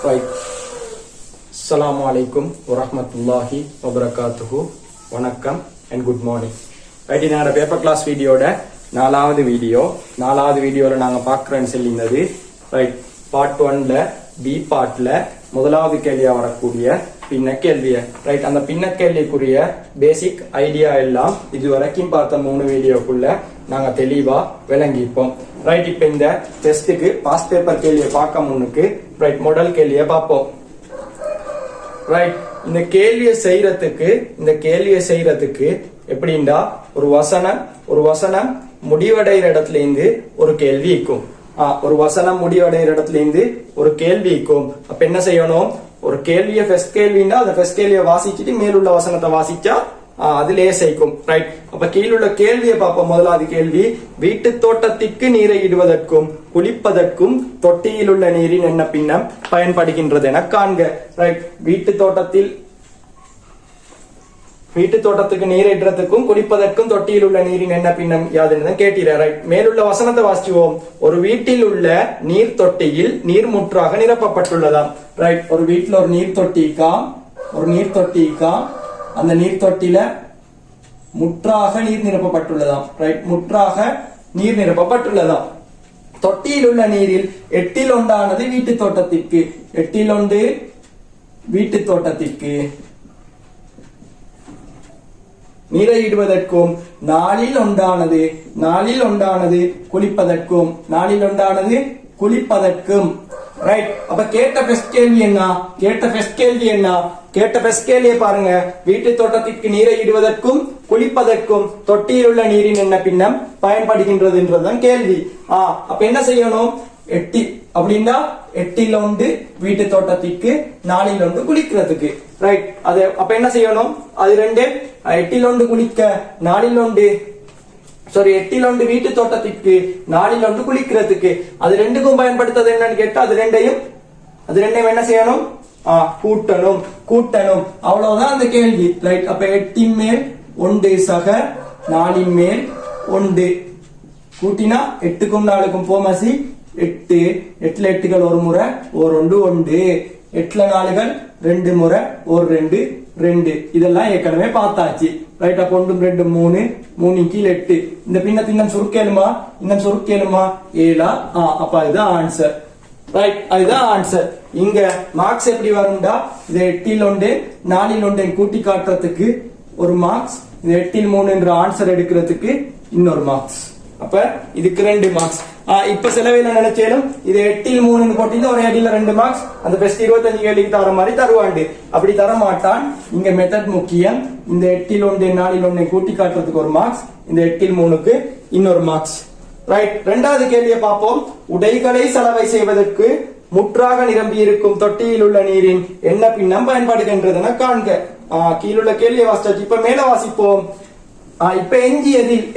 Right. Assalamu alaikum warahmatullahi wabarakatuhu. Vanakkam and good morning. Right, in our paper class video நாலாவது வீடியோல நாங்க பார்க்கறேன்னு சொல்லினது right part 1ல B பார்ட்ல முதலாவது கேள்வியா வரக்கூடிய பின்ன கேள்விய ரைட் அந்த பின்ன கேள்விக்குரிய பேசிக் ஐடியா எல்லாம் இதுவரைக்கும் பார்த்த 3 வீடியோக்குள்ள நாங்க தெளிவா விளங்கிப்போம் ரைட் இப்போ இந்த டெஸ்டுக்கு பாஸ் பேப்பர் கேள்வியை பார்க்க முன்னுக்கு ரைட் மாடல் கேள்வியை பார்ப்போம் ரைட் இந்த கேள்வியை செய்யறதுக்கு எப்படின்னா ஒரு வசனம் முடிவடைகிற இடத்துல இருந்து ஒரு கேள்வி இருக்கும் ஒரு வசனம் முடிவடைகிற இடத்துல இருந்து ஒரு கேள்வி இருக்கும் அப்ப என்ன செய்யணும் ஒரு கேள்வியை ஃபர்ஸ்ட் கேள்வின்னா அந்த ஃபர்ஸ்ட் கேள்வியை வாசிச்சுட்டு மேலுள்ள வசனத்தை வாசிச்சா அது லேசைக்கும் ரைட் அப்ப கீழுள்ள கேள்வியை பார்ப்போம் முதலாவது கேள்வி வீட்டு தோட்டத்திற்கு நீரை இடுவதற்கும் குளிப்பதற்கும் தொட்டியில் உள்ள நீரின் என்ன பின்னம் பயன்படுகின்றது என காண்க ரைட் வீட்டு தோட்டத்துக்கு நீர் இடுறதுக்கும் குளிப்பதற்கும் தொட்டியில் உள்ள நீரின் என்ன பின்னம் யாதுன்னு கேட்டீர ரைட் மேலுள்ள வசனத்தை வாசிச்சுவோம் ஒரு வீட்டில் உள்ள நீர் தொட்டியில் நீர் முற்றாக நிரப்பப்பட்டுள்ளதாம் ரைட் ஒரு வீட்டுல ஒரு நீர் தொட்டிக்கா அந்த நீர் தொட்டில முற்றாக நீர் நிரப்பப்பட்டுள்ளதாம் ரைட் முற்றாக நீர் நிரப்பப்பட்டுள்ளதாம் தொட்டியில் உள்ள நீரில் 1/8 வீட்டு தோட்டத்திற்கு நீரை இடுவதற்கும் 4/1 குளிப்பதற்கும் ரைட் அப்ப கேட்ட ஃபர்ஸ்ட் கேள்வியை பாருங்க வீட்டு தோட்டத்திற்கு நீரை இடுவதற்கும் குளிப்பதற்கும் தொட்டியில் உள்ள நீரின் என்ன பின்னம் பயன்படுகின்றதுன்றதுதான் கேள்வி அப்ப என்ன செய்யணும் 8 அப்படின்னா 8/1 வீட்டு தோட்டத்திற்கு 4/1 குளிக்கிறதுக்கு ரைட் அது அப்ப என்ன செய்யணும் அது 8/1 குளிக்க 8/1 வீட்டு தோட்டத்திற்கு 4/1 குளிக்கிறதுக்கு அது ரெண்டுக்கும் பயன்படுத்தது என்னன்னு கேட்டா அது ரெண்டையும் என்ன செய்யணும் கூட்டணும் அவ்வளவுதான் அந்த கேள்வி ரைட் அப்ப 8 மேல் 1 சக 4 மேல் 1 கூட்டினா 8க்கும் 4க்கும் போமசி 8 8 ஒரு முறை ஒரு 1 8 4 2 முறை ஒரு 2 இதெல்லாம் ஏற்கனவே பார்த்தாச்சு ரைட் அப்ப 1 2 3 3 கீழ் 8 இந்த பின்னத்தை இன்னும் சுருக்கேலுமா 7 அப்ப இதுதான் ஆன்சர் ரைட் அதுதான் ஆன்சர் இங்க மார்க்ஸ் எப்படி வரும்டா இது 8/1 4/1 கூட்டி காட்டுறதுக்கு ஒரு மார்க்ஸ் இது 8/3 என்ற ஆன்சர் எடுக்கிறதுக்கு இன்னொரு மார்க்ஸ் அப்ப இதுக்கு 2 மார்க்ஸ் இப்ப சிலவையில நினைச்சாலும் இது 8/3 போட்டீங்கன்னா ஒரு அடியில 2 மார்க்ஸ் அந்த பெஸ்ட் 25 கேள்விக்கு தர மாதிரி தருவாண்டு அப்படி தர மாட்டான் இங்க மெத்தட் முக்கியம் இந்த 8/1 4/1 கூட்டி காட்டுறதுக்கு ஒரு மார்க்ஸ் இந்த 8/3க்கு இன்னொரு மார்க்ஸ் ரைட் ரெண்டாவது கேள்வியை பார்ப்போம் உடைகளை சலவை செய்வதற்கு முற்றாக நிரம்பி இருக்கும் தொட்டியில் உள்ள நீரின் என்ன பின்னம் பயன்படுகின்றதுன்னா காண்க கீழுள்ள கேள்வியை வாசிச்சாச்சு இப்ப மேல வாசிப்போம் இப்ப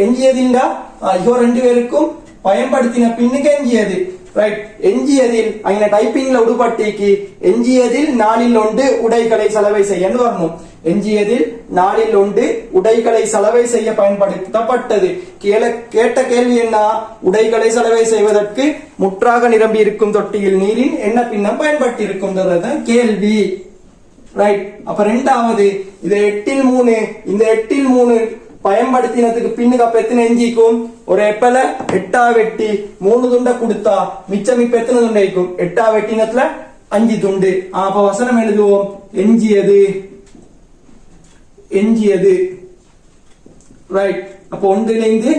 எஞ்சியதில்டா ஐயோ 2 பேருக்கும் பயன்படுத்தின பின்னுக்கு எஞ்சியது ரைட் எஞ்சியதில் அங்க டைப்பிங்ல உடுபட்டிக்கு எஞ்சியதில் 4/1 உடைகளை சலவை செய்யன்னு வரணும் எஞ்சியதில் 4/1 உடைகளை சலவை செய்ய பயன்படுத்தப்பட்டது கேட்ட கேள்வி என்ன உடைகளை சலவை செய்வதற்கு முற்றாக நிரம்பி இருக்கும் தொட்டியில் நீரின் என்ன பின்னம் பயன்படுத்தி இருக்கும் கேள்வி ரைட் அப்ப ரெண்டாவது இது 8/3 இந்த 8/3 பயன்படுத்தினதுக்கு பின்னுக்கு அப்ப எத்தனை எஞ்சிக்கும் ஒரு எப்பல 8 வெட்டி 3 துண்டை கொடுத்தா மிச்சம் இப்ப எத்தனை துண்டை இருக்கும் 8 வெட்டினத்துல 5 துண்டு அப்ப வசனம் எழுதுவோம் எஞ்சியது ரைட் அப்ப 1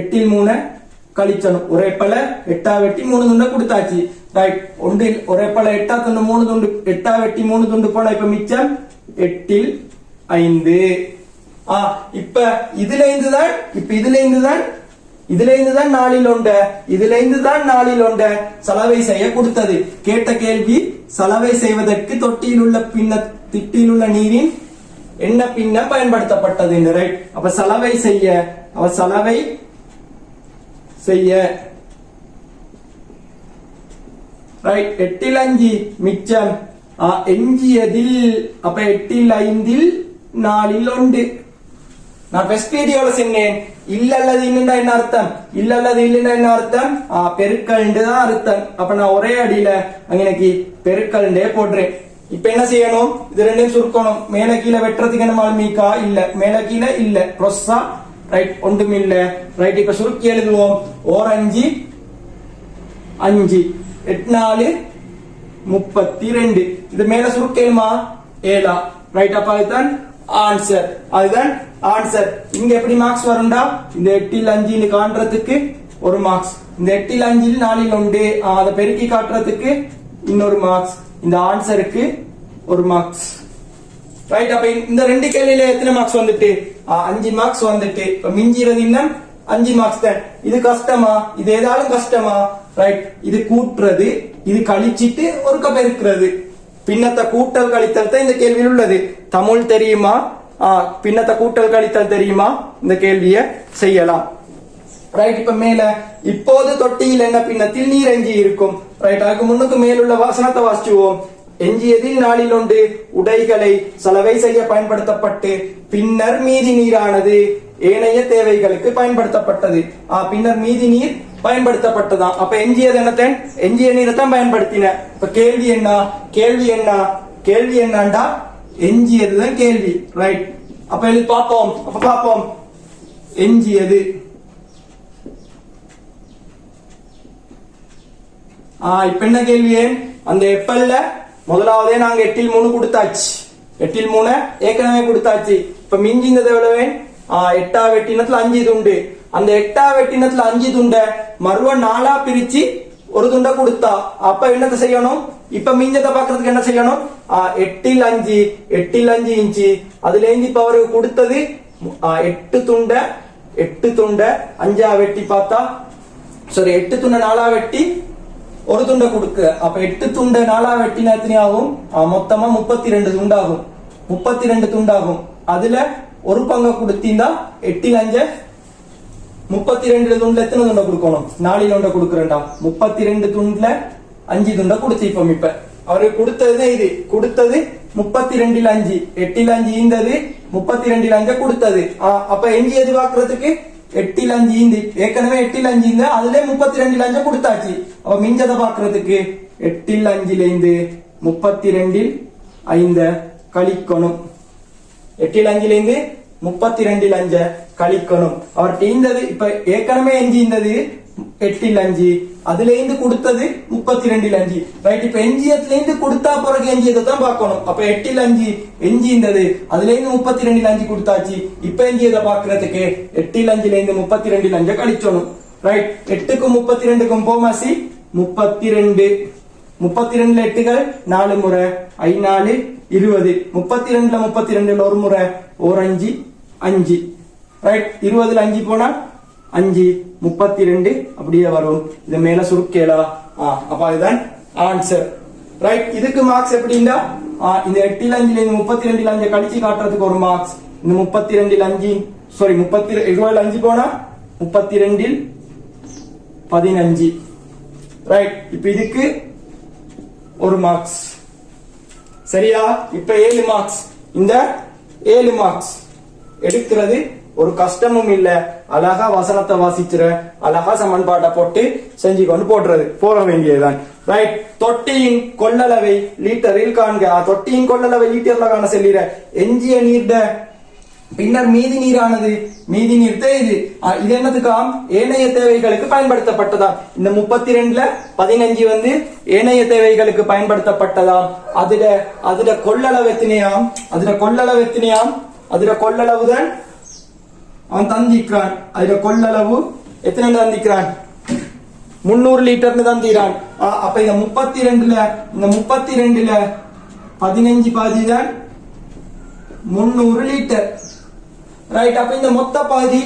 8/3 கழிச்சணும் ஒரு எப்பல 8 வெட்டி 3 துண்டை கொடுத்தாச்சு ரைட் ஒரு எப்பல 8 துண்டு 3 துண்டு 8 வெட்டி 3 துண்டு போல இப்ப மிச்சம் 8/5 இப்ப இதுல இருந்துதான் 4/1 சலவை செய்ய கொடுத்தது கேட்ட கேள்வி சலவை செய்வதற்கு தொட்டியில் உள்ள நீரின் என்ன பின்னம் பயன்படுத்தப்பட்டது ரைட் அப்ப சலவை செய்ய ரைட் 8/5 மிச்சம் எஞ்சியதில் அப்ப 8/5 4/1 நான் ஃபர்ஸ்ட் வீடியோல சொன்னேன் இல்ல அல்லது இல்லைன்னா என்ன அர்த்தம்? இல்ல அல்லது இல்லைன்னா என்ன அர்த்தம்? பெருக்கல் தான் அர்த்தம். அப்ப நான் ஒரே அடியில அங்க பெருக்கல் போடுறேன். இப்ப என்ன செய்யணும்? இது ரெண்டையும் சுருக்கணும். மேல கீழே வெட்டுறதுக்கு என்ன மீக்கா இல்ல, மேல கீழே இல்ல, ப்ரொஸ்ஸா ரைட் ஒன்றும் இல்ல ரைட். இப்ப சுருக்கி எழுதுவோம். ஓர் 5 5 8 4 32. இது மேல சுருக்கேமா 7 ரைட். அப்ப அதுதான் ஆன்சர், அதுதான் ஆன்சர். இங்க எப்படி மார்க்ஸ் வரும்டா? இந்த 8 5 காண்றதுக்கு ஒரு மார்க்ஸ், இந்த 8 5 4 1 அதை பெருக்கி காட்டுறதுக்கு இன்னொரு மார்க்ஸ், இந்த ஆன்சருக்கு ஒரு மார்க்ஸ் ரைட். அப்ப இந்த ரெண்டு கேள்வியில எத்தனை மார்க்ஸ் வந்துட்டு? 5 மார்க்ஸ் வந்துட்டு. இப்ப மிஞ்சிறது இன்னும் 5 மார்க்ஸ் தான். இது கஷ்டமா? இது ஏதாலும் கஷ்டமா? ரைட். இது கூட்டுறது, இது கழிச்சிட்டு ஒருக்க பெருக்கிறது. பின்னத்த கூட்டல் கழித்தல் தான் இந்த கேள்வியில் உள்ளது. தமிழ் தெரியுமா? பின்னத்த கூட்டல் கழித்தல் தெரியுமா? இந்த கேள்வியை செய்யலாம் ரைட். இப்ப மேல இப்போது தொட்டியில் என்ன பின்னத்தில் நீர் எஞ்சி இருக்கும் ரைட். அதுக்கு முன்னுக்கு மேலுள்ள வசனத்தை வாசிச்சுவோம். எஞ்சியதில் 4 1 உடைகளை சலவை செய்ய பயன்படுத்தப்பட்டு பின்னர் மீதி நீரானது ஏனைய தேவைகளுக்கு பயன்படுத்தப்பட்டது. பின்னர் மீதி நீர் பயன்படுத்தப்பட்டதா? அப்ப எஞ்சியது என்னத்தன்? எஞ்சிய நீரை தான் பயன்படுத்தின. இப்ப கேள்வி என்ன? கேள்வி என்ன? கேள்வி என்னண்டா எஞ்சியதுதான் கேள்வி ரைட். அப்ப எழுதி பார்ப்போம். அப்ப பார்ப்போம். எஞ்சியது இப்ப என்ன கேள்வி? அந்த எப்பல்ல முதலாவதே நாங்க 8 3 கொடுத்தாச்சு. 8 3 ஏற்கனவே கொடுத்தாச்சு. இப்ப மிஞ்சிந்தது எவ்வளவு? 8 வெட்டினத்துல 5 துண்டு. அந்த 8 வெட்டினத்துல 5 துண்ட மறுவ 4 பிரிச்சு ஒரு துண்ட கொடுத்தா அப்ப என்னத்தை செய்யணும்? இப்ப மிஞ்சத்தை பாக்குறதுக்கு என்ன செய்யணும்? 8 5 இன்ச்சு அதுல இருந்து இப்ப அவருக்கு கொடுத்தது 8 துண்ட 5 வெட்டி பார்த்தா சரி 8 துண்ட 4 வெட்டி ஒரு துண்டை கொடுக்க. அப்ப 8 துண்டை 4 வெட்டினா எத்தனை ஆகும்? மொத்தமா 32 துண்டாகும். 32 துண்டாகும். அதுல ஒரு பங்க கொடுத்தீங்கன்னா 8 5 32 துண்டுல எத்தனை துண்டை கொடுக்கணும்? 4 துண்டை கொடுக்குறேன்டா. 32 துண்டுல 5 துண்டை கொடுத்திப்போம். இப்ப அவருக்கு கொடுத்தது இது கொடுத்தது 32 5 8 5 ஈந்தது 32 5 கொடுத்தது. அப்ப எஞ்சி எதிர்பார்க்கறதுக்கு 8 5 ஈந்து ஏற்கனவே 8 5 ஈந்த அதுல 32 5 கொடுத்தாச்சு. அப்ப மிஞ்சதை பாக்குறதுக்கு 8 5 இருந்து 32 5 கழிக்கணும். 8 5 இருந்து 32 5 கழிக்கணும். அவர் ஈந்தது இப்ப ஏற்கனவே எஞ்சி ஈந்தது 8 5 அதுல இருந்து கொடுத்தது 32 5 ரைட். இப்ப எஞ்சியத்துல இருந்து கொடுத்தா பிறகு எஞ்சியதை தான் பார்க்கணும். அப்ப 8 5 எஞ்சி இருந்தது அதுல இருந்து 32 5 கொடுத்தாச்சு. இப்ப எஞ்சியதை பாக்குறதுக்கு 8 5 இருந்து 32 5 கழிச்சணும் ரைட். 8க்கும் 32க்கும் போமாசி 32 32 8கள் 4 முறை 5 4 20 32ல 32 ஒரு முறை ஒரு 5 5 ரைட். 20ல 5 போனா 5 32 அப்படியே வரும். இது மேல சுருக்கேலா? அப்ப இதுதான் ஆன்சர் ரைட். இதுக்கு மார்க்ஸ் எப்படின்னா இந்த 8 5 இருந்து 32 5 கழிச்சு காட்டுறதுக்கு ஒரு மார்க்ஸ். இந்த 32 5 சாரி 20ல 5 போனா 32 15 ரைட். இப்ப இதுக்கு ஒரு மார்க்ஸ் சரியா? இப்ப 7 மார்க்ஸ். இந்த 7 மார்க்ஸ் எடுக்கிறது ஒரு கஷ்டமும் இல்ல. அழகா வசனத்தை வாசிச்சுற அழகா சமன்பாட்டை போட்டு செஞ்சு கொண்டு போட வேண்டியதுதான் ரைட். தொட்டியின் கொள்ளளவை லீட்டரில் காண்க. தொட்டியின் கொள்ளளவை லீட்டர்ல காண சொல்லிற. எஞ்சிய நீர்ட பின்னர் மீதி நீரானது மீதி நீர் இது இது என்னதுக்காம்? ஏனைய தேவைகளுக்கு பயன்படுத்தப்பட்டதாம். இந்த 32ல 15 வந்து ஏனைய தேவைகளுக்கு பயன்படுத்தப்பட்டதாம். அதுல கொள்ளளவு எத்தனையாம்? அதுல கொள்ளளவுதான் அவன் தந்திக்கிறான். அதுல கொள்ளளவு எத்தனை தந்திக்கிறான்? 300 லிட்டர்னு தந்திக்கிறான். அப்ப இந்த 32ல 15 பாதி தான் 300 லிட்டர் ரைட். அப்ப இந்த மொத்த பாதி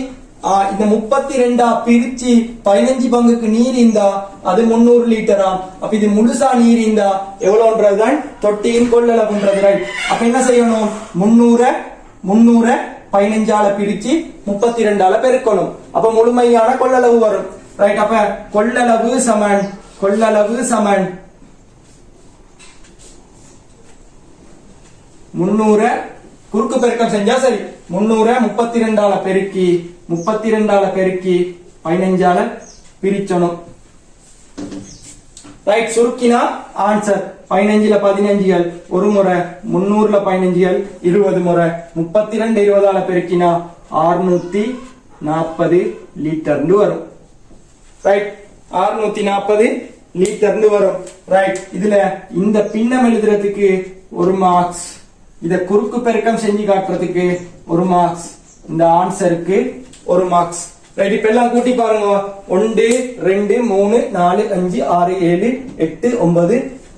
இந்த 32 பிரிச்சு 15 பங்குக்கு நீர் இருந்தா அது 300 லிட்டரா. அப்ப இது முழுசா நீர் இருந்தா எவ்வளவுன்றதுதான் தொட்டியின் கொள்ளளவுன்றது ரைட். அப்ப என்ன செய்யணும்? 300 15ஆல பிரிச்சு 32ஆல பெருக்கணும். அப்ப முழுமையான கொள்ளளவு வரும் ரைட். அப்ப கொள்ளளவு சமன் 300 குறுக்கு பெருக்கம் செஞ்சா சரி 300 32ஆல பெருக்கி 32ஆல பெருக்கி 15ஆல பிரிச்சணும். ரைட், சுருக்கினா ஆன்சர் 15ல 15கள் ஒரு முறை, 300ல 15கள் 20 முறை, 32 20ஆல பெருக்கினா 640 லிட்டர் வரும். ரைட், 640 லிட்டர் வரும். ரைட், இதுல இந்த பின்னம் எழுதுறதுக்கு 1 மார்க்ஸ், இத குறுக்கு பெருக்கம் செஞ்சு காட்டுறதுக்கு 1 மார்க்ஸ், இந்த ஆன்சருக்கு 1 மார்க்ஸ். ரைட், இப்ப எல்லாம் கூட்டி பாருங்க. 1 2 3 4 5 6 7 8 9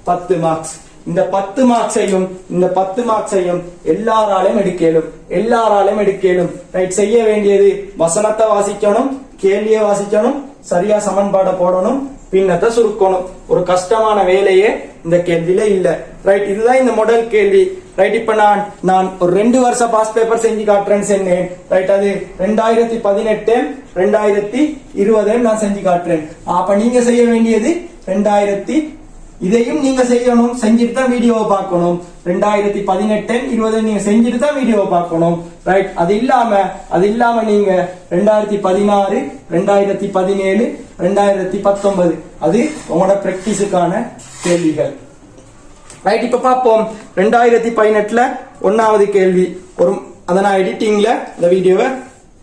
10 மார்க்ஸ். இந்த 10 மார்க்ஸையும் இந்த 10 மார்க்ஸையும் எல்லாராலையும் எடுக்கலும். ரைட், செய்ய வேண்டியது வசனத்தை வாசிக்கணும், கேள்வியை வாசிக்கணும், சரியா சமன்பாடை போடணும், பின்னத்தை சுருக்கணும். ஒரு கஷ்டமான வேலையே இந்த கேள்வியில இல்ல. ரைட், இதுதான் இந்த மாடல் கேள்வி. ரைட், இப்ப நான் ஒரு 2 வருஷம் பாஸ் பேப்பர் செஞ்சு காட்டுறேன்னு சொன்னேன். ரைட், அது 2018 2020 நான் செஞ்சு காட்டுறேன். அப்ப நீங்க செய்ய வேண்டியது 2000 இதையும் நீங்க செய்யணும், செஞ்சுட்டு தான் வீடியோவை பார்க்கணும். 2018 20 நீங்க செஞ்சுட்டு தான் வீடியோவை பார்க்கணும். ரைட், அது இல்லாம நீங்க 2016 2017 2019 அது உங்களோட பிராக்டிஸுக்கான கேள்விகள். ரைட், இப்ப பார்ப்போம். 2018ல 1வது கேள்வி. அதை நான் எடிட்டிங்ல இந்த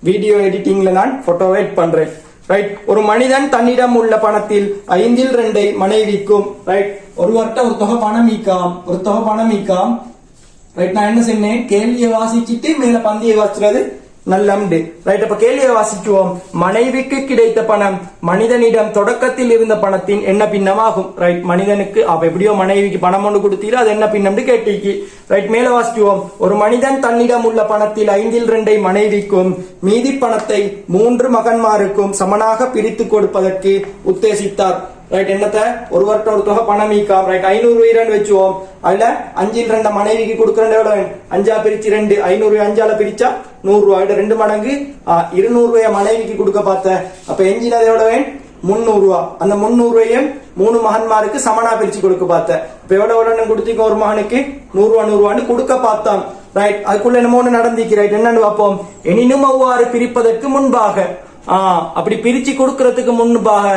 வீடியோ எடிட்டிங்ல நான் போட்டோவை எட் பண்றேன். ரைட், ஒரு மனிதன் தன்னிடம் உள்ள பணத்தில் 5ல் 2 மனைவிக்கும். ரைட், ஒருவர்கிட்ட ஒரு தொகை பணம் ஈக்காம். ரைட், நான் என்ன சொன்னேன், கேள்வியை வாசிச்சுட்டு மேல பந்தியை வாசிக்கிறது நல்லம்டு. ரைட், அப்ப கேள்வியை வாசிக்குவோம். மனைவிக்கு கிடைத்த பணம் மனிதனிடம் தொடக்கத்தில் இருந்த பணத்தின் என்ன பின்னமாகும். ரைட், மனிதனுக்கு அப்ப எப்படியோ மனைவிக்கு பணம் ஒன்று கொடுத்தீங்களோ அது என்ன பின்னம்னு கேட்டீங்க. ரைட், மேல வாசிக்குவோம். ஒரு மனிதன் தன்னிடம் உள்ள பணத்தில் 5ல் 2 மனைவிக்கும் மீதி பணத்தை 3 மகன்மாருக்கும் சமனாக பிரித்து கொடுப்பதற்கு உத்தேசித்தார். ரைட், என்னத்த ஒருவர்கிட்ட ஒரு தொகை பணம் ஈக்காம். ரைட், 500 வச்சுவோம். அதுல 5ல் 2 மனைவிக்கு கொடுக்கறேன். எவ்வளவு? 5ஆ பிரிச்சு 2, 500 5ஆல பிரிச்சா 100 ரூபாய். 2 மடங்கு 200 ரூபாய் மனைவிக்கு கொடுக்க பார்த்த. அப்ப எஞ்சினது எவ்வளவு? 300 ரூபாய். அந்த 300 ரூபாயும் 3 மகன்மாருக்கு சமனா பிரிச்சு கொடுக்க பார்த்த. இப்ப எவ்வளவு கொடுத்தீங்க? ஒரு மகனுக்கு 100 ரூபான்னு கொடுக்க பார்த்தான். ரைட், அதுக்குள்ள என்னமோ நடந்திருக்கு. ரைட், என்னன்னு பார்ப்போம். எனினும் அவ்வாறு பிரிப்பதற்கு முன்பாக, அப்படி பிரிச்சு கொடுக்கறதுக்கு முன்பாக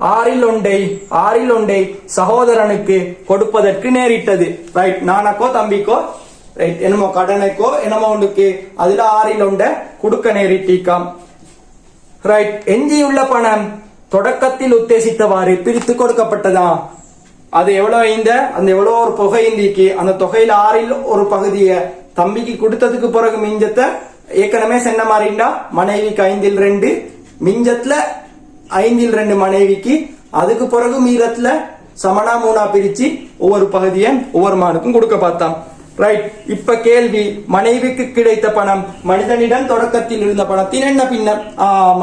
6ல் 1 சகோதரனுக்கு கொடுப்பதற்கு நேரிட்டது. ரைட், நானக்கோ தம்பிக்கோ ரைட் என்னமோ கடனுக்கோ என்னமோ ஒன்றுக்கு அதுல 6ல் 1 கொடுக்க நேரிட்டிக்காம். ரைட், எஞ்சியுள்ள பணம் தொடக்கத்தில் உத்தேசித்தவாறு பிரித்து கொடுக்கப்பட்டதா. அது எவ்வளவு அந்த எவ்வளவு ஒரு தொகை இந்திக்கு அந்த தொகையில 6ல் ஒரு பகுதியை தம்பிக்கு கொடுத்ததுக்கு பிறகு மிஞ்சத்தை ஏற்கனவே சென்ன மாதிரிண்டா மனைவிக்கு 5ல் 2 மிஞ்சத்துல 5ல் 2 மனைவிக்கு, அதுக்கு பிறகு மீதத்துல சமனா 3ஆ பிரிச்சு ஒவ்வொரு பகுதியை ஒவ்வொரு மகனுக்கும் கொடுக்க பார்த்தான். ரைட், இப்ப கேள்வி, மனைவிக்கு கிடைத்த பணம் மனிதனிடம் தொடக்கத்தில் இருந்த பணத்தின் என்ன பின்னம்?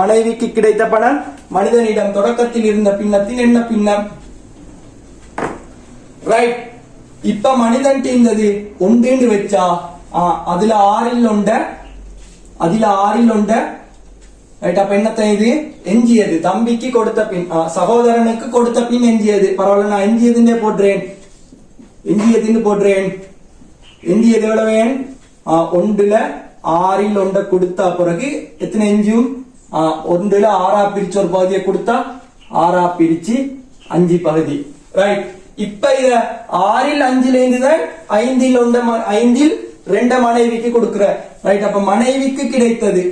மனைவிக்கு கிடைத்த பணம் மனிதனிடம் தொடக்கத்தில் இருந்த பின்னத்தின் என்ன பின்னம்? ரைட், இப்ப மனிதன் இருந்தது 1 வச்சா அதுல 6ல் 1 ரைட், அப்ப என்னத்த இது எஞ்சியது தம்பிக்கு கொடுத்த பின், சகோதரனுக்கு கொடுத்த பின் எஞ்சியது. பரவாயில்ல, நான் எஞ்சியதுன்னு போடுறேன். எஞ்சியது எவ்வளவு? 1ல் 6ல் 1 கொடுத்தா பிறகு எத்தனை எஞ்சும்? 1ல் 6ஆ பிரிச்சு ஒரு பகுதியை கொடுத்தா 6ஆ பிரிச்சு 5 பகுதி. ரைட், இப்ப இத 6ல் 5ல இருந்துதான் 5ல் 2 மனைவிக்கு கொடுக்கிற. ரைட், அப்ப மனைவிக்கு கிடைத்தது.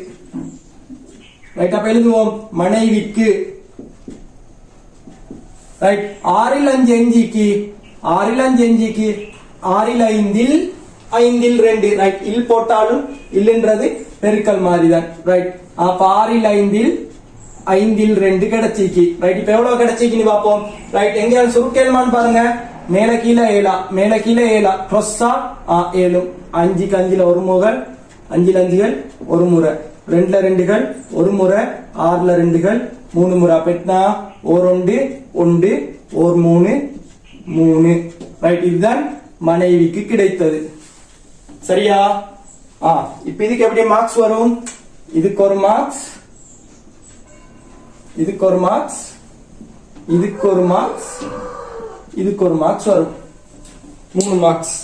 ரைட், அப்ப எழுதுவோம் மனைவிக்கு. ரைட், 6ல் 5 எஞ்சிக்கு 6ல் 5ல் 2. ரைட், இல் போட்டாலும் இல்லன்றது பெருக்கல் மாதிரிதான். ரைட், அப்ப 6ல் 5ல் 2 கிடைச்சிக்கு. ரைட், இப்ப எவ்வளவு கிடைச்சிக்குன்னு பாப்போம். ரைட், எங்கேயாவது சுருக்கேல்மான்னு பாருங்க. மேல கீழே 7 க்ளொஸ்ஸா 7, 5க்கு 5ல ஒரு முறை, 5ல் 5கள் ஒரு முறை, 2ல 2கள் ஒரு முறை, 6ல 2கள் 3 முறை. பெட்னா ஒரு 1 1 ஒரு 3 3. ரைட், இதுதான் மனைவிக்கு கிடைத்தது. சரியா? இப்ப இதுக்கு எப்படி மார்க்ஸ் வரும்? இதுக்கு ஒரு மார்க்ஸ், இதுக்கு ஒரு மார்க்ஸ், இதுக்கு ஒரு மார்க்ஸ், இதுக்கு ஒரு மார்க்ஸ் வரும். 3 மார்க்ஸ்.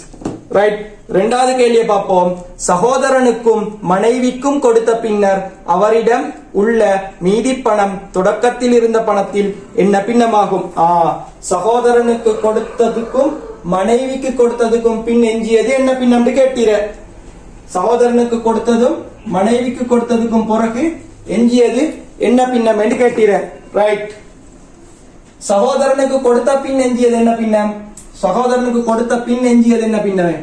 ரைட். இரண்டாவது கேள்வியை பார்ப்போம். சகோதரனுக்கும் மனைவிக்கும் கொடுத்த பின்னர் அவரிடம் உள்ள மீதி பணம் தொடக்கத்தில் இருந்த பணத்தில் என்ன பின்னமாகும்? சகோதரனுக்கு கொடுத்ததுக்கும் மனைவிக்கு கொடுத்ததுக்கும் பின் எஞ்சியது என்ன பின்னம் கேட்டீர. சகோதரனுக்கு கொடுத்ததும் மனைவிக்கு கொடுத்ததுக்கும் பிறகு எஞ்சியது என்ன பின்னம் என்று கேட்டீர. ரைட். சகோதரனுக்கு கொடுத்த பின் எஞ்சியது என்ன பின்னம்? சகோதரனுக்கு கொடுத்த பின் எஞ்சியது என்ன பின்னமே?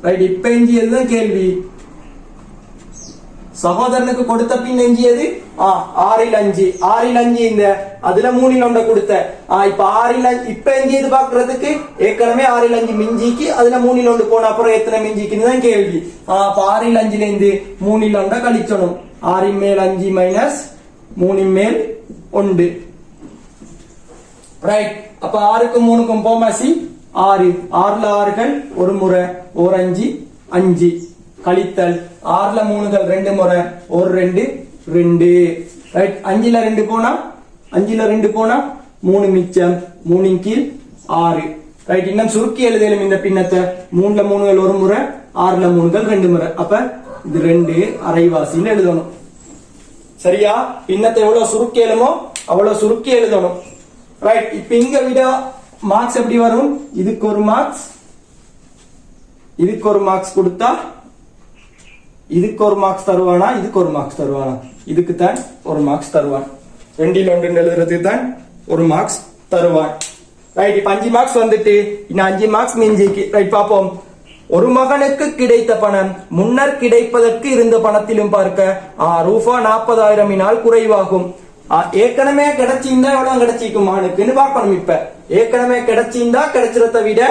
ரைட். இப்ப எஞ்சியதுதான் கேள்வி. சகோதரனுக்கு கொடுத்த பின் எஞ்சியது 6 5 இந்த அதுல 3 கொடுத்த இப்ப 6 இப்ப எஞ்சியது பாக்குறதுக்கு ஏற்கனவே 6 5 மிஞ்சிக்கு அதுல 3 போன அப்புறம் எத்தனை மிஞ்சிக்குன்னு தான் கேள்வி. அப்ப 6 5 இருந்து 3 கழிச்சணும். 6 மேல் 5 மைனஸ் 3 மேல் 1. ரைட். அப்ப 6க்கும் 3க்கும் போமாசி 6 6ல 6கள் ஒரு முறை ஒரு 5 5 கழித்தல் 6ல 3கள் 2 முறை ஒரு 2 2. ரைட். 5ல 2 போனா 3 மிச்சம் 3 கீழ் 6. ரைட். இன்னும் சுருக்கி எழுதலும் இந்த பின்னத்தை 3ல 3கள் ஒரு முறை 6ல 3கள் 2 முறை. அப்ப இது 2 அரைவாசின்னு எழுதணும். சரியா? பின்னத்தை எவ்வளவு சுருக்கி எழுமோ அவ்வளவு சுருக்கி எழுதணும். ரைட். இப்ப இங்க விட மார்க்ஸ் எப்படி வரும்? இதுக்கு ஒரு மார்க்ஸ் இதுக்கு ஒரு மார்க்ஸ் கொடுத்தா இதுக்கு ஒரு மார்க்ஸ் தருவானா இதுக்கு ஒரு மார்க்ஸ் தருவானா? இதுக்கு தான் ஒரு மார்க்ஸ் தருவான். 2ல் 1 எழுதுறதுக்கு தான் ஒரு மார்க்ஸ் தருவான். ரைட். இப்ப 5 மார்க்ஸ் வந்துட்டு இன்னும் 5 மார்க்ஸ் மிஞ்சிக்கு. ரைட். பாப்போம். ஒரு மகனுக்கு கிடைத்த பணம் முன்னர் கிடைப்பதற்கு இருந்த பணத்திலும் பார்க்க ரூபா 40,000 குறைவாகும். ஏற்கனவே கிடைச்சிருந்தா எவ்வளவு கிடைச்சிக்கும் மகனுக்குன்னு பாக்கணும். இப்ப ஏற்கனவே கிடைச்சிருந்தா கிடைச்சிருந்த விட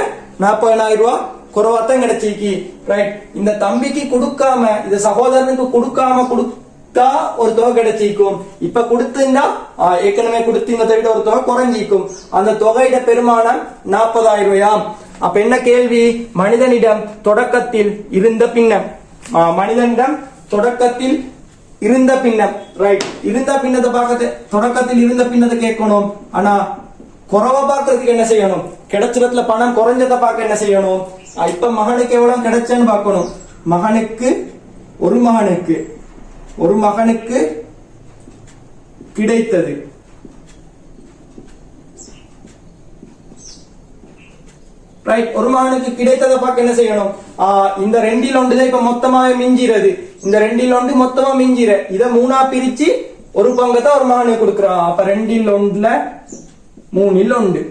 40,000 ரூபாய் குறைவாத்தான் கிடைச்சிக்கு. ரைட். இந்த தம்பிக்கு கொடுக்காம இந்த சகோதரனுக்கு கொடுத்தா ஒரு தொகை கிடைச்சிக்கும். இப்ப கொடுத்திருந்தா ஏற்கனவே கொடுத்திருந்ததை விட ஒரு தொகை குறைஞ்சிக்கும். அந்த தொகையிட பெருமானம் 40,000 ரூபாயாம். அப்ப என்ன கேள்வி? மனிதனிடம் தொடக்கத்தில் இருந்த பின்னம். மனிதனிடம் தொடக்கத்தில் இருந்த பின்னம். ரைட். இருந்த பின்னத்தை பார்க்க தொடக்கத்தில் இருந்த பின்னத்தை கேட்கணும். ஆனா குறைவா பாக்குறதுக்கு என்ன செய்யணும்? கிடைச்சிடத்துல பணம் குறைஞ்சதை பார்க்க என்ன செய்யணும்? இப்ப மகனுக்கு எவ்வளவு கிடைச்சன்னு பார்க்கணும். ஒரு மகனுக்கு கிடைத்தது ரைட். ஒரு மகனுக்கு கிடைத்ததை பார்க்க என்ன செய்யணும்? இந்த 2ல் 1 தான் இப்ப மொத்தமாவே மிஞ்சிறது. இந்த 2ல் 1 மொத்தமா மிஞ்சிற இத 3ஆ பிரிச்சு ஒரு பங்கத்தான் ஒரு மகனுக்கு கொடுக்குறான். அப்ப 2ல் 1ல 3ல் 1.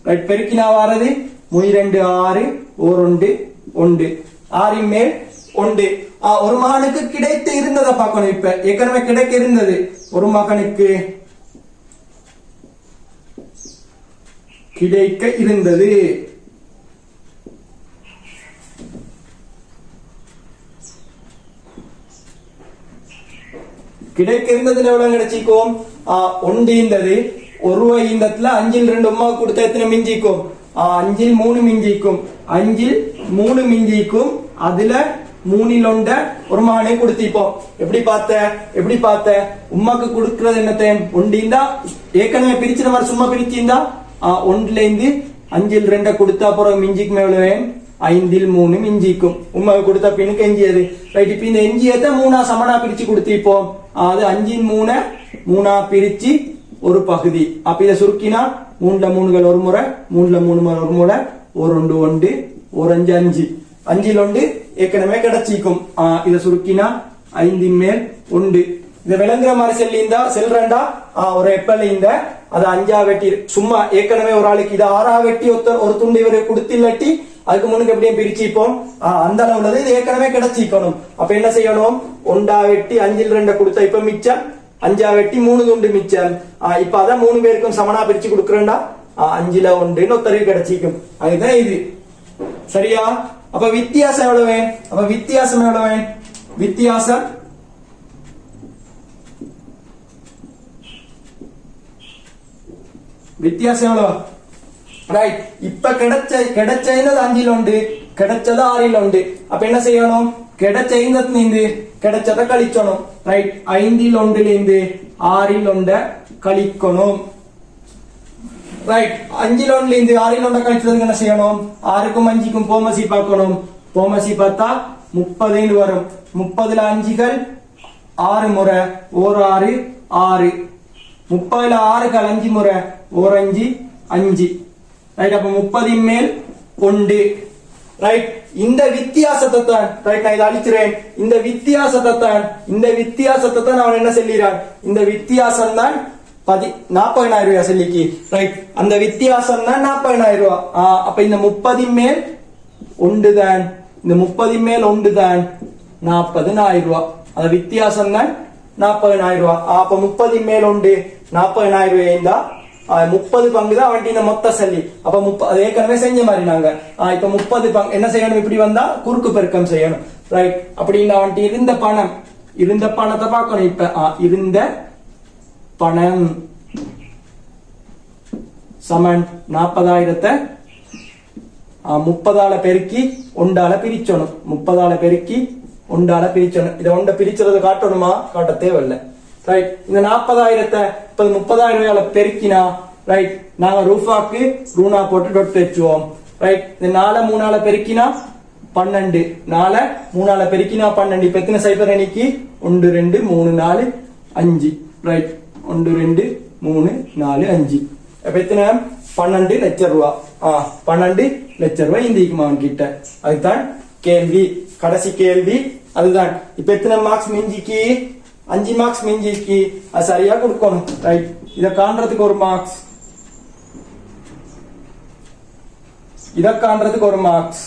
ரைட். பெருக்கினா வாரது 3 2 6 1 1 6 மேல் 1. ஒரு மகனுக்கு கிடைத்து இருந்ததை பார்க்கணும். இப்ப ஏற்கனவே கிடைக்க இருந்தது. ஒரு மகனுக்கு கிடைக்க இருந்தது கிடைக்க இருந்ததுல எவ்வளவு கிடைச்சிக்கும்? 1 இருந்தது. 1 ரூபாய் இந்தத்துல 5ல் 2 உமா கொடுத்த எத்தனை மிஞ்சிக்கும்? 5ல் 3 மிஞ்சிக்கும். 5ல் 3 மிஞ்சிக்கும். அதுல 3ல் 1 ஒரு மகனே கொடுத்திப்போம். எப்படி பார்த்த உமாக்கு கொடுக்கறது என்னத்தை? 1 இருந்தா ஏற்கனவே பிரிச்சு மாதிரி சும்மா பிரிச்சிருந்தா 1ல இருந்து 5ல் 2 கொடுத்தா அப்புறம் மிஞ்சிக்கும் எவ்வளவு? 5ல் 3 மிஞ்சிக்கும். உமாவுக்கு கொடுத்த பின்னுக்கு எஞ்சியது. ரைட். இப்ப இந்த எஞ்சியத்தை 3ஆ சமனா பிரிச்சு கொடுத்திப்போம். அது 5ன் 3ஆ பிரிச்சு ஒரு பகுதி. அப்ப இதை சுருக்கினா 3ல 3கள் ஒரு முறை 3ல 3 ஒரு முறை 1 1 1 5 5 5ல் 1 ஏற்கனவே கிடைச்சிக்கும். இதை சுருக்கினா 5ன் மேல் 1. இதை விளங்குற மாதிரி செல்றா ஒரு எப்பல இந்த அது 5ஆ வெட்டி சும்மா ஏற்கனவே ஒரு ஆளுக்கு இது 6ஆ வெட்டி ஒரு துண்டு இவரை கொடுத்தில்லாட்டி அதுக்கு முன்னுக்கு எப்படியும் பிரிச்சிப்போம். அந்த அளவுல இது ஏற்கனவே கிடைச்சிக்கணும். அப்ப என்ன செய்யணும்? 1ஆ வெட்டி 5ல் 2 கொடுத்தா இப்ப மிச்சம் 5ஆ வெட்டி 3 துண்டு மிச்சம். இப்ப அதான் 3 பேருக்கும் சமனா பிரிச்சு கொடுக்கறேன்டா 5ல் 1 ஒத்தருக்கு கிடைச்சிக்கும். அதுதான் இது. சரியா? அப்ப வித்தியாசம் எவ்வளவு? வித்தியாசம் எவ்வளவு? ரைட். இப்ப கிடைச்சது 5ல் 1 கிடைச்சது 6ல் 1. அப்ப என்ன செய்யணும்? கிடைச்சது கிடைச்சதை கழிக்கணும். ரைட். 5ல் 1 6ல் 1 கழிக்கணும். ரைட் 5ல் 1 இருந்து 6ல் 1 கழிச்சதுக்கு என்ன செய்யணும்? 6க்கும் 5க்கும் போமசி பார்க்கணும். போமசி பார்த்தா 30 வரும். 30ல 5கள் 6 முறை, ஓர் 6 6. 30ல 6கள் 5 முறை, ஓர் 5 5. ரைட், அப்ப 30 மேல் 1. ரைட், இந்த வித்தியாசத்தை தான் ரைட் நான் இதை அழிக்கிறேன். இந்த வித்தியாசத்தை தான் அவன் என்ன சொல்லிறான்? இந்த வித்தியாசம் தான் 40,000 ரூபாய் சொல்லிக்கு. ரைட், அந்த வித்தியாசம் தான் 40,000 ரூபாய். அப்ப இந்த 30 மேல் 1 தான், இந்த 30 மேல் 1 தான் 40,000 ரூபாய். அந்த வித்தியாசம் தான் 40,000 ரூபாய். அப்ப 30 மேல் 1 40,000 ரூபாய் தான் 30 பங்கு தான் அவன் இந்த மொத்த சல்லி. அப்ப 30 அது ஏற்கனவே செஞ்ச மாதிரி நாங்க இப்ப 30 பங்கு என்ன செய்யணும்? இப்படி வந்தா குறுக்கு பெருக்கம் செய்யணும். ரைட், அப்படின்னு அவன் இருந்த பணத்தை பார்க்கணும். இப்ப இருந்த பணம் சமன் 40,000 30ஆல பெருக்கி 1ஆல பிரிச்சணும். 30ஆல பெருக்கி 1ஆல பிரிச்சணும். இதை 1 பிரிச்சது காட்டணுமா? காட்ட தேவையில்லை. ரைட், இந்த 40,000 இப்ப 30,000 பெருக்கினா ரைட் நாங்க ரூபாக்கு ரூனா போட்டு டொட் வச்சுவோம். ரைட், இந்த 4 3ஆல பெருக்கினா 12, 4 3ஆல பெருக்கினா 12. இப்ப எத்தனை சைபர் எண்ணிக்கை? 1 2 3 4 5. ரைட், 1 2 3 4 5. இப்ப எத்தனை? 12 லட்சம் ரூபாய். 12 லட்சம் ரூபாய் இந்திக்குமா கிட்ட. அதுதான் கேள்வி, கடைசி கேள்வி அதுதான். இப்ப எத்தனை மார்க்ஸ் மிஞ்சிக்கு? 5 மார்க்ஸ் மிஞ்சிக்கு. அது சரியா கொடுக்கணும். ரைட், இத காண்றதுக்கு 1 மார்க்ஸ், இத காண்றதுக்கு 1 மார்க்ஸ்,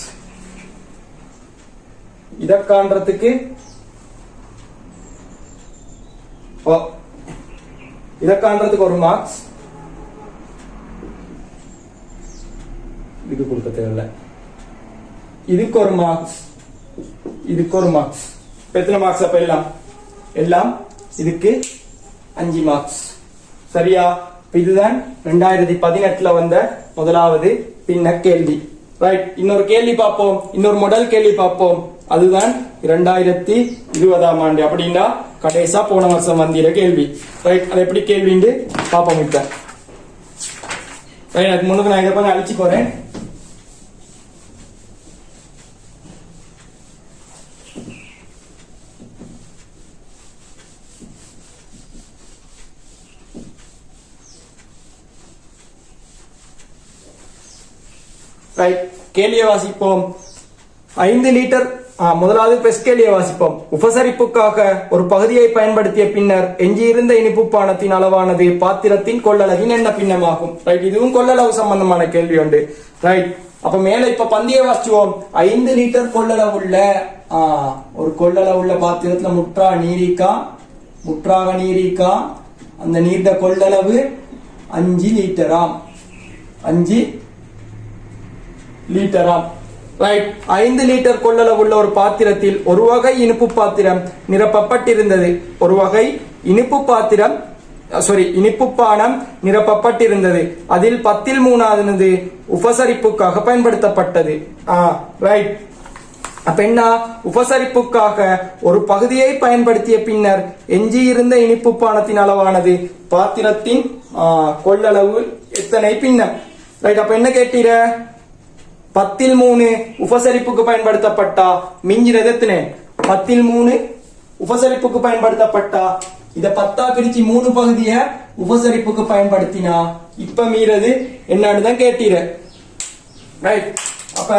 இத காண்றதுக்கு இத காண்றதுக்கு 1 மார்க்ஸ். இதுக்கு கொடுக்க தேவையில்லை. இதுக்கு 1 மார்க்ஸ், இதுக்கு 1 மார்க்ஸ். எத்தனை மார்க்ஸ்? அப்ப எல்லாம் இதுக்கு 5 மார்க்ஸ். சரியா? இதுதான் 2018 வந்த முதலாவது பின்ன கேள்வி. ரைட், இன்னொரு கேள்வி பார்ப்போம். இன்னொரு மாடல் கேள்வி பார்ப்போம். அதுதான் 2020ஆம் ஆண்டு. அப்படின்னா கடைசா போன வருஷம் வந்திர கேள்வி. ரைட், அது எப்படி கேள்வின்னு பார்ப்போம். இப்ப ரைட், அதுக்கு முன்னுக்கு நான் இதை கொஞ்சம் அழிச்சு போறேன். ரைட், கேள்வியை வாசிப்போம். 5 லிட்டர் முதலாவது பெஸ்ட் கேள்வியை வாசிப்போம். உபசரிப்புக்காக ஒரு பகுதியை பயன்படுத்திய பின்னர் எஞ்சியிருந்த இனிப்பு பானத்தின் அளவானது பாத்திரத்தின் கொள்ளளவின் என்ன பின்னமாகும்? ரைட், இதுவும் கொள்ளளவு சம்பந்தமான கேள்வி உண்டு. ரைட், அப்ப மேல இப்ப பந்தியை வாசிச்சுவோம். 5 லிட்டர் கொள்ளளவுள்ள ஒரு கொள்ளளவுள்ள பாத்திரத்துல முற்றாக நீரிக்கா. அந்த நீர்ட கொள்ளளவு 5 லிட்டராம். 5 லிட்டராம். ரைட், 5 லிட்டர் கொள்ளளவுள்ள ஒரு பாத்திரத்தில் ஒரு வகை இனிப்பு பாத்திரம் நிரப்பப்பட்டிருந்தது. ஒரு வகை இனிப்பு பானம் நிரப்பப்பட்டிருந்தது. அதில் 10ல் 3 உபசரிப்புக்காக பயன்படுத்தப்பட்டது. ரைட், அப்ப என்ன? உபசரிப்புக்காக ஒரு பகுதியை பயன்படுத்திய பின்னர் எஞ்சியிருந்த இனிப்பு பானத்தின் அளவானது பாத்திரத்தின் கொள்ளளவு எத்தனை பின்னம்? ரைட், அப்ப என்ன கேட்டீர? 10ல் 3 உபசரிப்புக்கு பயன்படுத்தப்பட்டா மிஞ்சிறது எத்தனை? 10ல் 3 உபசரிப்புக்கு பயன்படுத்தப்பட்டா இத 10ஆ பிரிச்சு 3 பகுதிய உபசரிப்புக்கு பயன்படுத்தினா இப்ப மீறது என்னன்னு தான் கேட்டீர. ரைட், அப்ப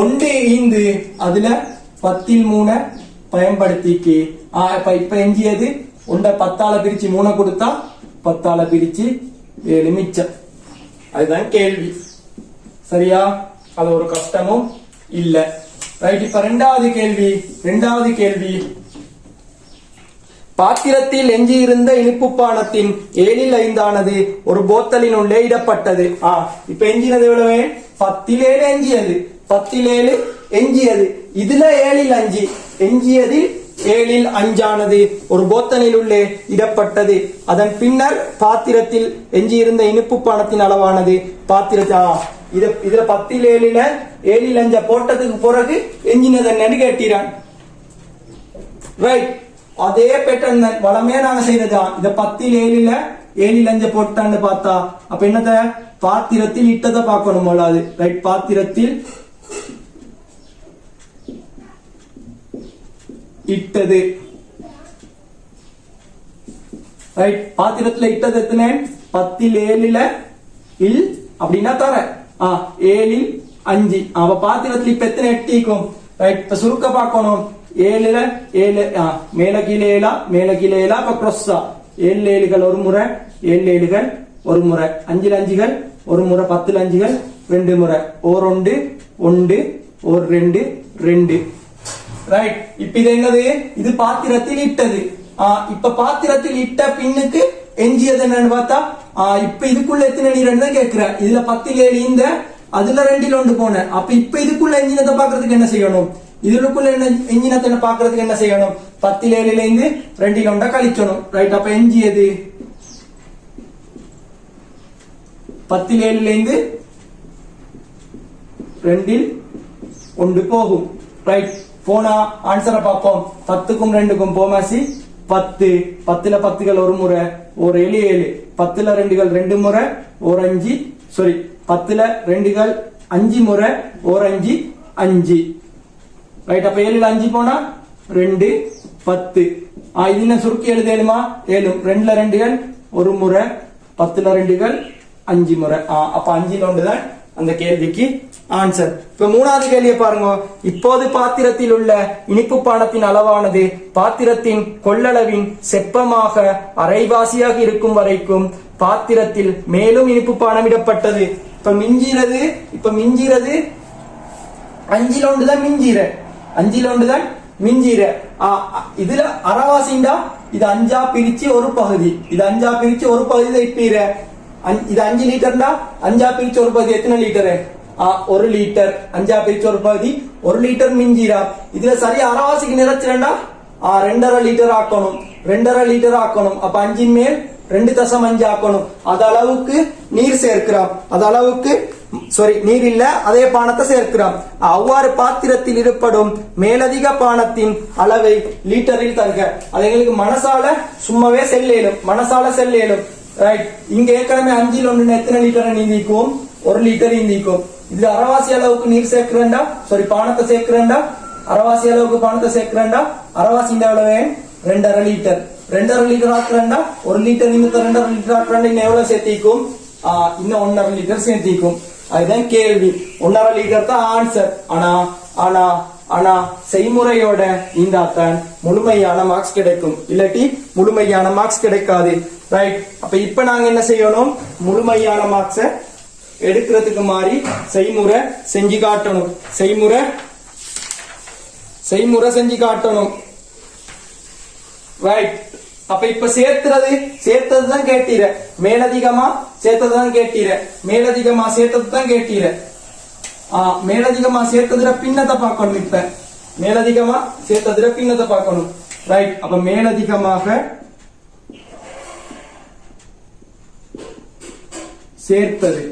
1 ஈந்து அதுல 10ல் 3 பயன்படுத்திக்கு இப்ப எஞ்சியது 1 10ஆல பிரிச்சு 3 கொடுத்தா 10ஆல பிரிச்சு 7 மிச்சம். அதுதான் கேள்வி. சரியா? அது ஒரு கஷ்டமும் இல்ல. ரைட், இப்ப இரண்டாவது கேள்வி. பாத்திரத்தில் எஞ்சியிருந்த இனிப்பு பானத்தின் 7ல் 5 ஒரு போத்தலின் உள்ளே இடப்பட்டது. இப்ப எஞ்சினது எவ்வளவு? 10ல் 7 எஞ்சியது. 10ல் 7 எஞ்சியது. இதுல 7ல் 5 எஞ்சியதில் 7ல் 5 ஒரு போத்தலில் உள்ளே இடப்பட்டது. அதன் பின்னர் பாத்திரத்தில் எஞ்சியிருந்த இனிப்பு பானத்தின் அளவானது பாத்திரத்தில் இதுல 10ல் 7ல் 5 போட்டதுக்கு பிறகு எஞ்சினது என்னன்னு கேட்டீரான். ரைட், அதே பேட்டர்ன் தான் வளமையா நாங்க செய்யறதா. இத 10ல் ஏழில் அஞ்ச போட்டான்னு பார்த்தா அப்ப என்னத பாத்திரத்தில் இட்டதை பார்க்கணும் போலாது. ரைட், பாத்திரத்தில் இட்டது. ரைட், பாத்திரத்துல இட்டது எத்தனை? 10 7 இல் அப்படின்னா தர 7 5. அப்ப பாத்திரத்துல இப்ப எத்தனை எட்டிக்கும்? ரைட், இப்ப சுருக்க பார்க்கணும். 7 7 மேல கீழே 7 மேல கீழே 7 அப்ப கிராஸா 7 7கள் ஒரு முறை, 7 7கள் ஒரு முறை, 5 5கள் ஒரு முறை, 10 5கள் 2 முறை, ஓர் 1 1 ஓர் 2 2. ரைட், இப்ப இது என்னது? இது பாத்திரத்தில் இட்டது. இப்ப பாத்திரத்தில் இட்ட பின்னுக்கு எஞ்சியது என்னன்னு பார்த்தா இப்ப இதுக்குள்ள எத்தனை நீர் கேட்கிற. இதுல 10 7 இந்த அதுல 2 1 போன. அப்ப இப்ப இதுக்குள்ள எஞ்சினத்தை பாக்குறதுக்கு என்ன செய்யணும்? இதுக்குள்ள என்ன எஞ்சினத்தை பாக்குறதுக்கு என்ன செய்யணும்? 10 7 இருந்து 2 1 கழிச்சணும். ரைட், அப்ப எஞ்சியது 10 7 இருந்து 2 1 போகும். ரைட், போனா ஆன்சரை பார்ப்போம். 10க்கும் 2க்கும் போமாசி 10. 10ல 10கள் ஒரு முறை, ஒரு 7 7. 10ல 2கள் 2 முறை, ஒரு 5. சாரி, 10ல 2கள் 5 முறை, ஒரு 5 5. ரைட், அப்ப 7ல 5 போனா 2 10. இது என்ன சுருக்கி எழுதேலுமா? 7. 2ல 2கள் ஒரு முறை, 10ல 2கள் 5 முறை. அப்ப 5ல் 1 தான் அந்த கேள்விக்கு ஆன்சர். இப்ப மூணாவது கேள்வியை பாருங்க. இப்போது பாத்திரத்தில் உள்ள இனிப்பு பானத்தின் அளவானது பாத்திரத்தின் கொள்ளளவின் செப்பமாக அரைவாசியாக இருக்கும் வரைக்கும் பாத்திரத்தில் மேலும் இனிப்பு பானம் இடப்பட்டது. இப்ப மிஞ்சிறது 5ல் 1 தான் மிஞ்சீர, 5ல் 1 தான் மிஞ்சீர. இதுல அரைவாசிண்டா இது 5ஆ பிரிச்சு ஒரு பகுதி, இது 5ஆ பிரிச்சு ஒரு பகுதி இப்பீர. இது 5 லிட்டர்னா 5ஆ பிரிச்சு ஒரு பகுதி எத்தனை லிட்டரு? 1 லிட்டர். 5ஆ பிரிச்சு ஒரு பகுதி 1 லிட்டர் மிஞ்சீரா. இதுல சரி அரைவாசிக்கு நிறைச்சிரண்டா 2.5 லிட்டர் ஆக்கணும், 2.5 லிட்டர் ஆக்கணும். அப்ப 5 மேல் 2.5 ஆக்கணும். அது அளவுக்கு நீர் சேர்க்கிறோம், அது அளவுக்கு நீர் இல்ல அதே பானத்தை சேர்க்கிறோம். அவ்வாறு பாத்திரத்தில் இருப்படும் மேலதிக பானத்தின் அளவை லீட்டரில் தருக. அது எங்களுக்கு மனசால சும்மாவே செல்லேலும், மனசால செல்லேலும். ரைட், இங்க ஏற்கனவே 5ல் 1 எத்தனை லிட்டரை நீந்திக்கும்? 1 லிட்டர் நீந்திக்கும். இதுல அரைவாசி அளவுக்கு நீர் சேர்க்கிறேன்டா, பானத்தை சேர்க்கிறேன்டா, அரைவாசி அளவுக்கு பானத்தை சேர்க்கிறேன்டா. அரைவாசி இந்த எவ்வளவு? 2.5 லிட்டர். 2.5 லிட்டர் ஆக்குறேன்டா, 1 லிட்டர் நிமித்த 2.5 லிட்டர் ஆக்குறேன்டா. இன்னும் எவ்வளவு சேர்த்திக்கும்? இன்னும் 1.5 லிட்டர் சேர்த்திக்கும். அதுதான் கேள்வி. 1.5 லிட்டர் தான் ஆன்சர். ஆனா செய்முறையோட இந்தாத்தான் முழுமையான மார்க்ஸ் கிடைக்கும், இல்லாட்டி முழுமையான மார்க்ஸ் கிடைக்காது. ரைட், அப்ப இப்ப நாங்க என்ன செய்யணும்? முழுமையான மார்க்ஸ எடுக்கிறதுக்கு மாதிரி செய்முறை செஞ்சு காட்டணும், செய்முறை செஞ்சு காட்டணும். ரைட், அப்ப இப்ப சேர்த்ததுதான் கேட்டீர, மேலதிகமா சேர்த்ததுதான் கேட்டீர, மேலதிகமா சேர்த்ததுதான் கேட்டீர. மேலதிகமா சேர்த்ததுல பின்னத்தை பார்க்கணும். இப்ப மேலதிகமா சேர்த்ததுல பின்னத்தை பார்க்கணும். ரைட், அப்ப மேலதிகமாக சேர்த்தது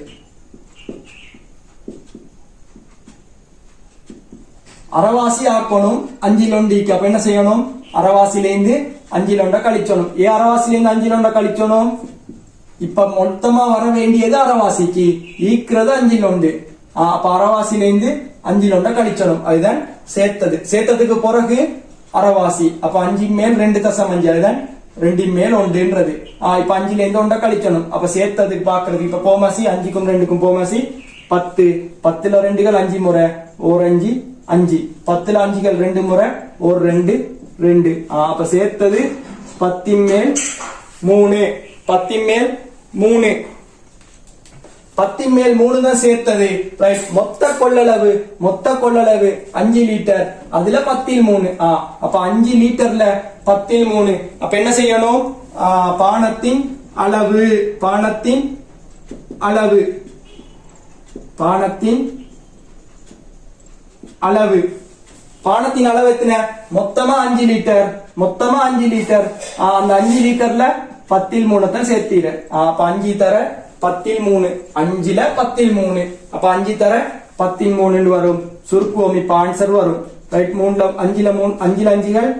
அரைவாசி ஆக்கணும் 5ல் 1. அப்ப என்ன செய்யணும்? அரைவாசிலேருந்து 5ல் 1 கழிச்சணும். அரைவாசிலேருந்து 5ல் 1 கழிச்சணும். இப்ப மொத்தமா வர வேண்டியது அரைவாசிக்கு ஈக்கிறது 5ல் 1. அப்ப அரைவாசிலேருந்து 5ல் 1 கழிச்சணும். அதுதான் சேர்த்ததுக்கு பிறகு அரைவாசி. அப்ப 5 மேல் 2.5, அதுதான் 2 மேல் 1ன்றது. இப்ப 5லேருந்து 1 கழிச்சணும். அப்ப சேர்த்ததுக்கு பாக்குறது இப்ப போமாசி 5க்கும் 2க்கும் போமாசி 10. 10ல 2கள் 5 முறை, ஒரு 5 5. 10ல 5கள் 2 முறை, ஒரு 2 2. அப்ப சேர்த்தது 10 மேல் 3, 10 மேல் 3, 10 மேல் 3 தான் சேர்த்தது. மொத்த கொள்ளளவு 5 லிட்டர். அதுல 10ல் 3. அப்ப 5 லிட்டர்ல 10ல் 3. அப்ப என்ன செய்யணும்? பானத்தின் அளவு எத்தனை? மொத்தமா 5 லிட்டர், அந்த 5 லிட்டர்ல 10ல் 3 தான் சேர்த்தீர. அப்ப 5 தர 10ல் 3, 5ல 10ல் 3. அப்ப 5 தர 10ல் 3 வரும். சுருக்குவோம், இப்ப ஆன்சர் வரும். ரைட், 5ல 5கள்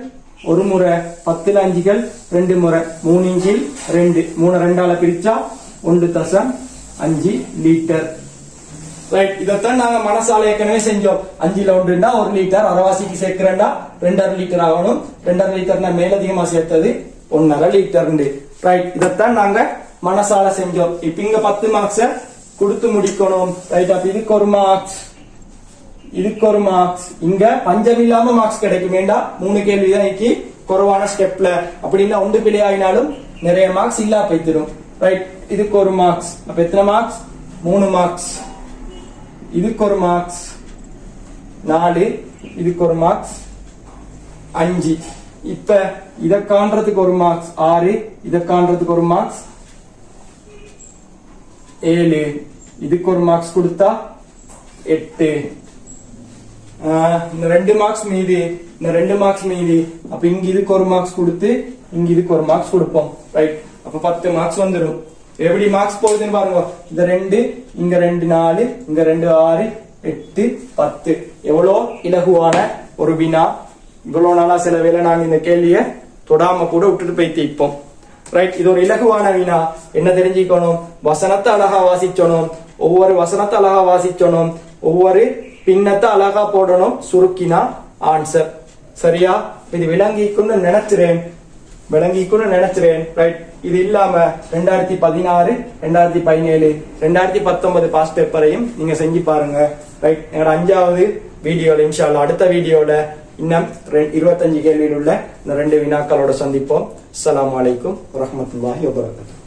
ஒரு முறை 10ல் 5கள் 2 முறை 3 இஞ்சில் 2 3 2ஆல பிரிச்சா 1.5 லிட்டர். ரைட், இதத்தான் நாங்க மனசால ஏற்கனவே செஞ்சோம். 5ல் 1ண்டா 1 லிட்டர், அரைவாசிக்கு சேர்க்கிறேன்டா 2.5 லிட்டர் ஆகணும். 2.5 லிட்டர்னா மேலதிகமா சேர்த்தது 1.5 லிட்டர். ரைட், இதத்தான் நாங்க மனசால செஞ்சோம். இப்ப இங்க 10 மார்க்ஸ கொடுத்து முடிக்கணும். ரைட், அப்ப இதுக்கு ஒரு மார்க்ஸ், இதுக்கு ஒரு மார்க்ஸ். இங்க பஞ்சம் இல்லாம மார்க்ஸ் கிடைக்கும். வேண்டா 3 கேள்விதான் இன்னைக்கு குறைவான ஸ்டெப்ல. அப்படின்னா 1 பிழை ஆயினாலும் நிறைய மார்க்ஸ் இல்லா போய்த்திரும். ரைட், இதுக்கு ஒரு மார்க்ஸ். அப்ப எத்தனை மார்க்ஸ்? 3 மார்க்ஸ். இதுக்கு ஒரு மார்க்ஸ் 4, இதுக்கு ஒரு மார்க்ஸ் 5. இப்ப இத காண்றதுக்கு ஒரு மார்க்ஸ் 6, இத காண்றதுக்கு ஒரு மார்க்ஸ் 7, இதுக்கு ஒரு மார்க்ஸ் கொடுத்தா 8. இந்த 2 மார்க்ஸ் மீதி, இந்த 2 மார்க்ஸ் மீதி. அப்ப இங்க இதுக்கு ஒரு மார்க்ஸ் கொடுத்து இங்க இதுக்கு ஒரு மார்க்ஸ் கொடுப்போம். ரைட், அப்ப 10 மார்க்ஸ் வந்துடும். எப்படி மார்க்ஸ் போகுதுன்னு பாருங்க. இந்த 2 இங்க 2 4 இங்க 2 6 8 10. எவ்வளோ இலகுவான ஒரு வினா. இவ்வளவு நாளா சில வேளை நாங்க இந்த கேள்விய தொடாம கூட விட்டுட்டு போய் தீப்போம். ரைட், இது ஒரு இலகுவான வினா. என்ன தெரிஞ்சுக்கணும்? வசனத்தை அழகா வாசிச்சணும், ஒவ்வொரு வசனத்தை அழகா வாசிச்சணும், ஒவ்வொரு பின்னத்தை அழகா போடணும், சுருக்கினா ஆன்சர். சரியா? இது விளங்கிக்குன்னு நினைச்சிறேன், விளங்கிக்குன்னு நினைச்சிறேன். ரைட், இது இல்லாம 2016 2017 2019 பாஸ்ட் பேப்பரையும் நீங்க செஞ்சு பாருங்க. ரைட், எங்களோட 5வது வீடியோல இன்ஷா அல்லாஹ் அடுத்த வீடியோல இன்னும் 25 கேள்வியில் உள்ள இந்த 2 வினாக்களோட சந்திப்போம். அஸ்ஸலாமு அலைக்கும் வரஹ்மத்துல்லாஹி வபரகாத்துஹு.